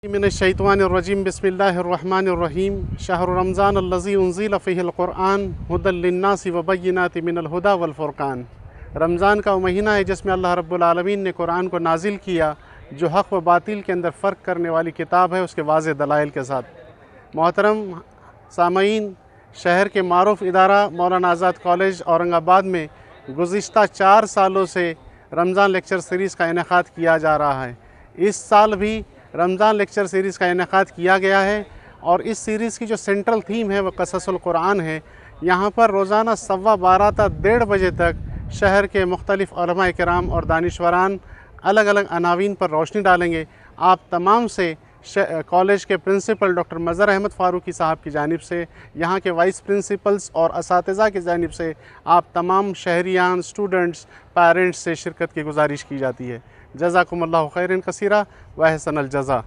मिनश्शैतानिर्रजीम बिस्मिल्लाहिर्रहमानिर्रहीम शहर रमज़ान अल्लज़ी उन्ज़िल फ़ीहिल क़ुरआन हुदल लिन्नासि व बय्यिनातिन मिनल हुदा वल फ़ुरक़ान। रमज़ान का वो महीना है जिसमें अल्लाह रब्बुल आलमीन ने कुरान को नाजिल किया, जो हक़ व बातिल के अंदर फ़र्क करने वाली किताब है, उसके वाज़ेह दलाइल के साथ। मोहतरम सामईन, शहर के मारूफ़ इदारा मौलाना आज़ाद कॉलेज औरंगाबाद में गुज़िश्ता 4 सालों से रमज़ान लेक्चर सीरीज़ का इनेकाद किया जा रहा है। इस साल भी रमज़ान लेक्चर सीरीज़ का इनेकाद किया गया है और इस सीरीज़ की जो सेंट्रल थीम है वो क़ससुल क़ुरआन है। यहाँ पर रोज़ाना 12:15 से 1:30 बजे तक शहर के मुख्तलिफ़ उलमा किराम और दानिशवरान अलग अलग अनावीन पर रोशनी डालेंगे। आप तमाम से कॉलेज के प्रिंसिपल डॉक्टर मज़हर अहमद फ़ारूकी साहब की जानिब से, यहाँ के वाइस प्रिंसिपल्स और असातिज़ा की जानिब से आप तमाम शहरियान, स्टूडेंट्स, पेरेंट्स से शिरकत की गुजारिश की जाती है। जज़ाकुमुल्लाहु खैरन कसीरा व अहसनल जज़ा।